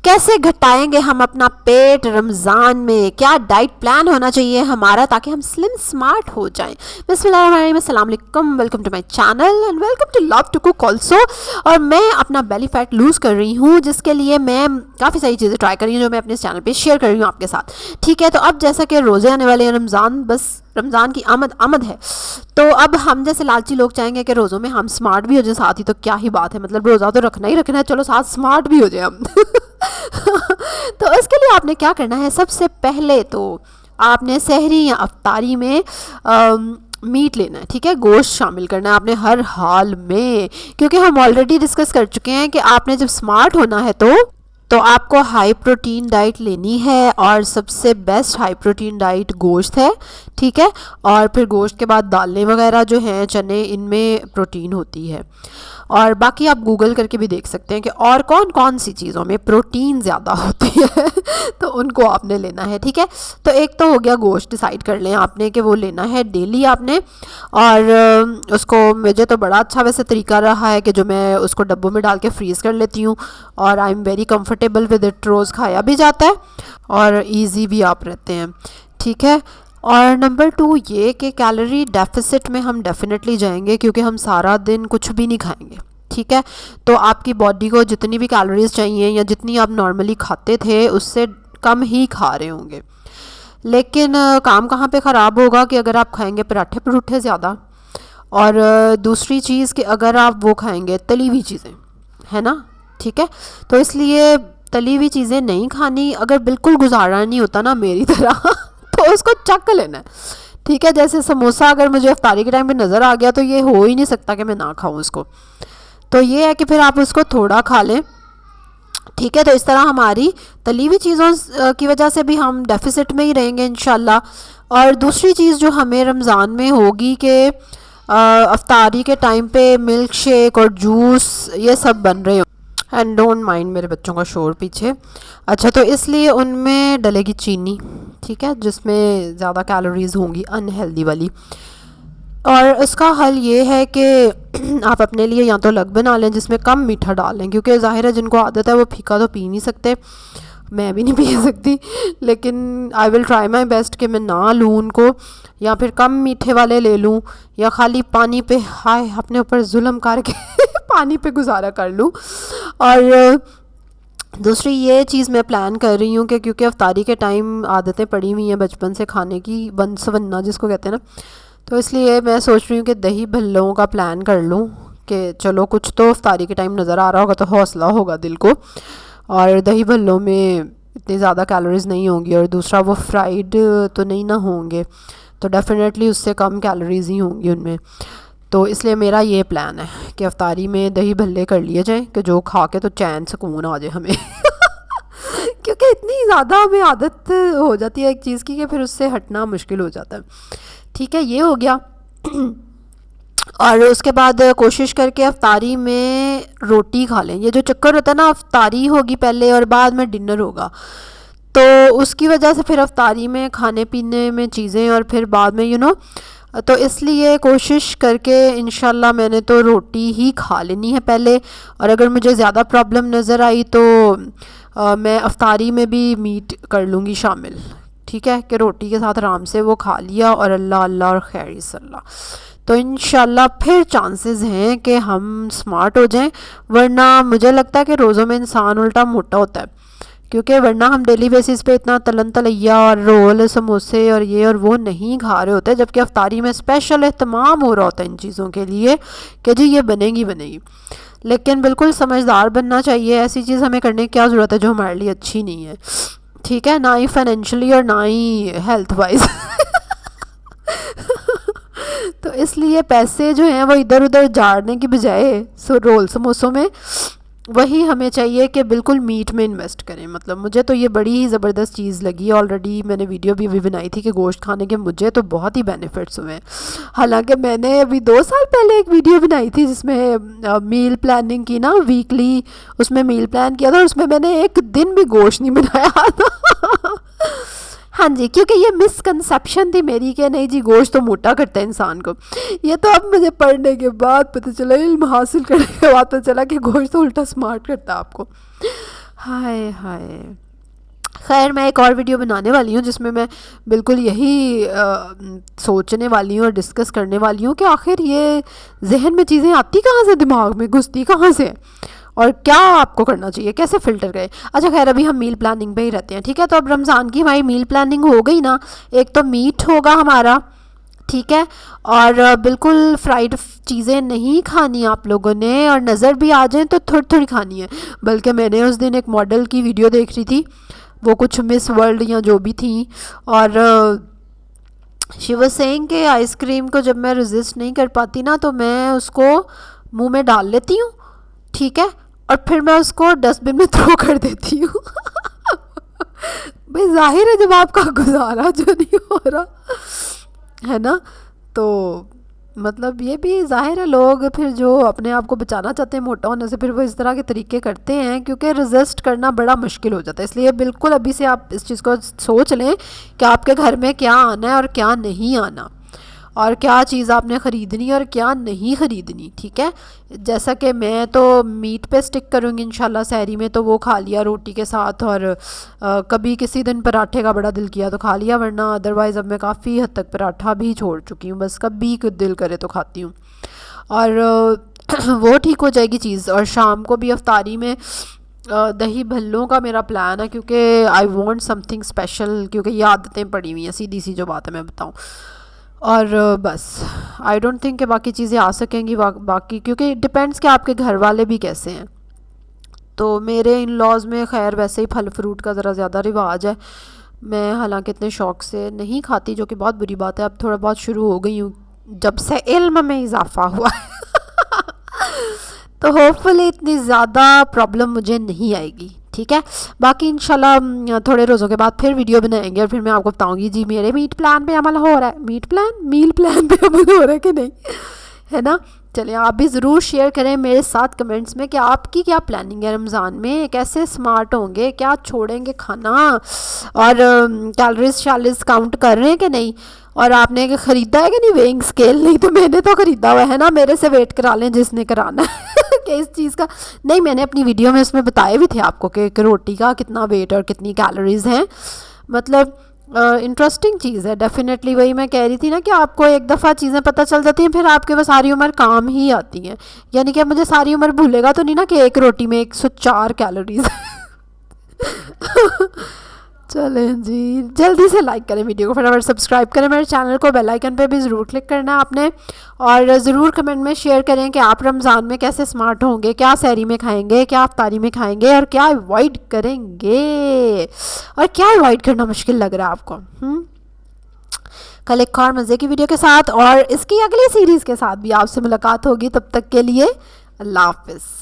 کیسے گھٹائیں گے ہم اپنا پیٹ رمضان میں, کیا ڈائٹ پلان ہونا چاہیے ہمارا تاکہ ہم سلم سمارٹ ہو جائیں. بسم اللہ الرحمن الرحیم, السلام علیکم, welcome to my channel and welcome to love to cook also. اور میں اپنا بیلی فیٹ لوز کر رہی ہوں, جس کے لیے میں کافی ساری چیزیں ٹرائی کر رہی ہوں جو میں اپنے چینل پہ شیئر کر رہی ہوں آپ کے ساتھ. ٹھیک ہے, تو اب جیسا کہ روزے آنے والے ہیں, رمضان بس رمضان کی آمد ہے, تو اب ہم جیسے لالچی لوگ چاہیں گے کہ روزوں میں ہم سمارٹ بھی ہو جائیں ساتھ ہی, تو کیا ہی بات ہے, مطلب روزہ تو رکھنا ہی رکھنا ہے, چلو ساتھ سمارٹ بھی ہو جائیں ہم. تو اس کے لیے آپ نے کیا کرنا ہے, سب سے پہلے تو آپ نے سحری یا افطاری میں میٹ لینا ہے. ٹھیک ہے, گوشت شامل کرنا ہے آپ نے ہر حال میں, کیونکہ ہم آلریڈی ڈسکس کر چکے ہیں کہ آپ نے جب سمارٹ ہونا ہے تو آپ کو ہائی پروٹین ڈائٹ لینی ہے, اور سب سے بیسٹ ہائی پروٹین ڈائٹ گوشت ہے. ٹھیک ہے, اور پھر گوشت کے بعد دالیں وغیرہ جو ہیں, چنے, ان میں پروٹین ہوتی ہے. اور باقی آپ گوگل کر کے بھی دیکھ سکتے ہیں کہ اور کون کون سی چیزوں میں پروٹین زیادہ ہوتی ہے, تو ان کو آپ نے لینا ہے. ٹھیک ہے, تو ایک تو ہو گیا گوشت, ڈیسائیڈ کر لیں آپ نے کہ وہ لینا ہے ڈیلی آپ نے. اور اس کو مجھے تو بڑا اچھا ویسے طریقہ رہا ہے کہ جو میں اس کو ڈبوں میں ڈال کے فریز کر لیتی ہوں, اور I am very comfortable with it, روز کھایا بھی جاتا ہے اور ایزی بھی آپ رہتے ہیں. ٹھیک ہے, اور نمبر 2 یہ کہ کیلوری ڈیفیسٹ میں ہم ڈیفینیٹلی جائیں گے, کیونکہ ہم سارا دن کچھ بھی نہیں کھائیں گے. ٹھیک ہے, تو آپ کی باڈی کو جتنی بھی کیلوریز چاہیے یا جتنی آپ نارملی کھاتے تھے اس سے کم ہی کھا رہے ہوں گے. لیکن کام کہاں پہ خراب ہوگا کہ اگر آپ کھائیں گے پراٹھے پروٹھے زیادہ, اور دوسری چیز کہ اگر آپ وہ کھائیں گے تلی ہوئی چیزیں, ہے نا. ٹھیک ہے, تو اس لیے تلی ہوئی چیزیں نہیں کھانی. اگر بالکل گزارا نہیں ہوتا نا میری طرح تو اس کو چک لینا ہے. ٹھیک ہے, جیسے سموسہ اگر مجھے افطاری کے ٹائم پہ نظر آ گیا تو یہ ہو ہی نہیں سکتا کہ میں نہ کھاؤں اس کو. تو یہ ہے کہ پھر آپ اس کو تھوڑا کھا لیں. ٹھیک ہے, تو اس طرح ہماری تلی ہوئی چیزوں کی وجہ سے بھی ہم ڈیفیسٹ میں ہی رہیں گے انشاءاللہ. اور دوسری چیز جو ہمیں رمضان میں ہوگی کہ افطاری کے ٹائم پہ ملک شیک اور جوس یہ سب بن رہے ہوں. اینڈ ڈونٹ مائنڈ میرے بچوں کا شور پیچھے. اچھا, تو اس لیے ان میں ڈلے گی چینی. ٹھیک ہے, جس میں زیادہ کیلوریز ہوں گی انہیلدی والی. اور اس کا حل یہ ہے کہ آپ اپنے لیے یا تو الگ بنا لیں جس میں کم میٹھا ڈالیں, کیونکہ ظاہر ہے جن کو عادت ہے وہ پھیکا تو پی نہیں سکتے, میں بھی نہیں پی سکتی, لیکن آئی ول ٹرائی مائی بیسٹ کہ میں نہ لوں ان کو, یا پھر کم میٹھے والے لے لوں, یا خالی پانی پہ ہائے اپنے اوپر ظلم کر کے پانی پہ گزارا کر لوں. اور دوسری یہ چیز میں پلان کر رہی ہوں کہ کیونکہ افطاری کے ٹائم عادتیں پڑی ہوئی ہیں بچپن سے کھانے کی, ون سوننا جس کو کہتے ہیں نا, تو اس لیے میں سوچ رہی ہوں کہ دہی بھلوں کا پلان کر لوں کہ چلو کچھ تو افطاری کے ٹائم نظر آ رہا ہوگا تو حوصلہ ہوگا دل کو. اور دہی بھلوں میں اتنی زیادہ کیلوریز نہیں ہوں گی, اور دوسرا وہ فرائیڈ تو نہیں نہ ہوں گے, تو ڈیفینیٹلی اس سے کم کیلوریز ہی ہوں گی ان میں. تو اس لیے میرا یہ پلان ہے کہ افطاری میں دہی بھلے کر لیے جائیں کہ جو کھا کے تو چین سکون آ جائے ہمیں کیونکہ اتنی زیادہ ہمیں عادت ہو جاتی ہے ایک چیز کی کہ پھر اس سے ہٹنا مشکل ہو جاتا ہے. ٹھیک ہے, یہ ہو گیا. اور اس کے بعد کوشش کر کے افطاری میں روٹی کھا لیں. یہ جو چکر ہوتا ہے نا, افطاری ہوگی پہلے اور بعد میں ڈنر ہوگا, تو اس کی وجہ سے پھر افطاری میں کھانے پینے میں چیزیں اور پھر بعد میں تو اس لیے کوشش کر کے انشاءاللہ میں نے تو روٹی ہی کھا لینی ہے پہلے. اور اگر مجھے زیادہ پرابلم نظر آئی تو میں افطاری میں بھی میٹ کر لوں گی شامل. ٹھیک ہے, کہ روٹی کے ساتھ آرام سے وہ کھا لیا اور اللہ اللہ اور خیر صلی اللہ, تو انشاءاللہ پھر چانسز ہیں کہ ہم سمارٹ ہو جائیں. ورنہ مجھے لگتا ہے کہ روزوں میں انسان الٹا موٹا ہوتا ہے, کیونکہ ورنہ ہم ڈیلی بیسس پہ اتنا تلن تلیا اور رول سموسے اور یہ اور وہ نہیں کھا رہے ہوتے, جبکہ افطاری میں اسپیشل اہتمام ہو رہا ہوتا ہے ان چیزوں کے لیے کہ جی یہ بنے گی. لیکن بالکل سمجھدار بننا چاہیے, ایسی چیز ہمیں کرنے کی کیا ضرورت ہے جو ہمارے لیے اچھی نہیں ہے. ٹھیک ہے, نہ ہی فائنینشلی اور نہ ہی ہیلتھ وائز تو اس لیے پیسے جو ہیں وہ ادھر ادھر جاڑنے کی بجائے رول سموسوں میں, وہی ہمیں چاہیے کہ بالکل میٹ میں انویسٹ کریں. مطلب مجھے تو یہ بڑی ہی زبردست چیز لگی. آلریڈی میں نے ویڈیو بھی بنائی تھی کہ گوشت کھانے کے مجھے تو بہت ہی بینیفٹس ہوئے ہیں. حالانکہ میں نے ابھی 2 سال پہلے ایک ویڈیو بنائی تھی جس میں میل پلاننگ کی نا, ویکلی اس میں میل پلان کیا تھا, اور اس میں نے ایک دن بھی گوشت نہیں بنایا تھا. ہاں جی, کیونکہ یہ مسکنسیپشن تھی میری کہ نہیں جی گوشت تو موٹا کرتا ہے انسان کو. یہ تو اب مجھے پڑھنے کے بعد پتہ چلا, علم حاصل کرنے کے بعد پتہ چلا کہ گوشت تو الٹا سمارٹ کرتا ہے آپ کو. ہائے ہائے. خیر میں ایک اور ویڈیو بنانے والی ہوں جس میں میں بالکل یہی سوچنے والی ہوں اور ڈسکس کرنے والی ہوں کہ آخر یہ ذہن میں چیزیں آتی کہاں سے, دماغ میں گھستی کہاں سے, اور کیا آپ کو کرنا چاہیے, کیسے فلٹر کریں. اچھا خیر ابھی ہم میل پلاننگ پہ ہی رہتے ہیں, ٹھیک ہے. تو اب رمضان کی ہماری میل پلاننگ ہو گئی نا. ایک تو میٹ ہوگا ہمارا, ٹھیک ہے, اور بالکل فرائیڈ چیزیں نہیں کھانی آپ لوگوں نے, اور نظر بھی آ جائیں تو تھوڑی تھوڑی کھانی ہے. بلکہ میں نے اس دن ایک ماڈل کی ویڈیو دیکھ رہی تھی, وہ کچھ مس ورلڈ یا جو بھی تھیں, اور شی واز سیئنگ کہ آئس کریم کو جب میں ریزسٹ نہیں کر پاتی نا تو میں اس کو منہ میں ڈال لیتی ہوں, ٹھیک ہے, اور پھر میں اس کو ڈسٹ بن میں تھرو کر دیتی ہوں. بھائی ظاہر ہے جب آپ کا گزارا جو نہیں ہو رہا ہے نا, تو مطلب یہ بھی ظاہر ہے لوگ پھر جو اپنے آپ کو بچانا چاہتے ہیں موٹا ہونے سے پھر وہ اس طرح کے طریقے کرتے ہیں, کیونکہ ریزسٹ کرنا بڑا مشکل ہو جاتا ہے. اس لیے بالکل ابھی سے آپ اس چیز کو سوچ لیں کہ آپ کے گھر میں کیا آنا ہے اور کیا نہیں آنا, اور کیا چیز آپ نے خریدنی اور کیا نہیں خریدنی, ٹھیک ہے. جیسا کہ میں تو میٹ پہ سٹک کروں گی انشاءاللہ سحری میں, تو وہ کھا لیا روٹی کے ساتھ, اور کبھی کسی دن پراٹھے کا بڑا دل کیا تو کھا لیا, ورنہ ادروائز اب میں کافی حد تک پراٹھا بھی چھوڑ چکی ہوں, بس کبھی دل کرے تو کھاتی ہوں, اور وہ ٹھیک ہو جائے گی چیز. اور شام کو بھی افطاری میں دہی بھلوں کا میرا پلان ہے, کیونکہ I want some thing special, کیونکہ یہ عادتیں پڑی ہوئی ہیں سیدھی سی جو بات ہے میں بتاؤں. اور بس آئی ڈونٹ تھنک کہ باقی چیزیں آ سکیں گی باقی, کیونکہ ڈپینڈس کہ آپ کے گھر والے بھی کیسے ہیں. تو میرے ان لاز میں خیر ویسے ہی پھل فروٹ کا ذرا زیادہ رواج ہے. میں حالانکہ اتنے شوق سے نہیں کھاتی, جو کہ بہت بری بات ہے, اب تھوڑا بہت شروع ہو گئی ہوں جب سے علم میں اضافہ ہوا ہے. تو ہوپ فلی اتنی زیادہ پرابلم مجھے نہیں آئے گی, ٹھیک ہے. باقی انشاءاللہ تھوڑے روزوں کے بعد پھر ویڈیو بنائیں گے, اور پھر میں آپ کو بتاؤں گی جی میرے میٹ پلان پہ عمل ہو رہا ہے, میل پلان پہ عمل ہو رہا ہے کہ نہیں, ہے نا. چلیں آپ بھی ضرور شیئر کریں میرے ساتھ کمنٹس میں کہ آپ کی کیا پلاننگ ہے رمضان میں, کیسے اسمارٹ ہوں گے, کیا چھوڑیں گے کھانا, اور کیلریز کاؤنٹ کر رہے ہیں کہ نہیں, اور آپ نے خریدا ہے کہ نہیں ویئنگ اسکیل. نہیں تو میں نے تو خریدا ہوا ہے نا, میرے سے ویٹ کرا لیں جس نے کرانا ہے کہ اس چیز کا. نہیں میں نے اپنی ویڈیو میں اس میں بتائے بھی تھے آپ کو کہ ایک روٹی کا کتنا ویٹ اور کتنی کیلوریز ہیں. مطلب انٹرسٹنگ چیز ہے ڈیفینیٹلی. وہی میں کہہ رہی تھی نا کہ آپ کو ایک دفعہ چیزیں پتہ چل جاتی ہیں, پھر آپ کے وہ ساری عمر کام ہی آتی ہیں. یعنی کہ مجھے ساری عمر بھولے گا تو نہیں نا کہ ایک روٹی میں 104 کیلوریز. چلیں جی, جلدی سے لائک کریں ویڈیو کو, فٹافٹ سبسکرائب کریں میرے چینل کو, بیل آئیکن پہ بھی ضرور کلک کرنا ہے آپ نے, اور ضرور کمنٹ میں شیئر کریں کہ آپ رمضان میں کیسے اسمارٹ ہوں گے, کیا سحری میں کھائیں گے, کیا افطاری میں کھائیں گے, اور کیا اوائڈ کریں گے, اور کیا اوائڈ کرنا مشکل لگ رہا ہے آپ کو. کل ایک اور مزے کی ویڈیو کے ساتھ اور اس کی اگلی سیریز کے ساتھ بھی آپ سے ملاقات ہوگی. تب تک کے لیے اللہ حافظ.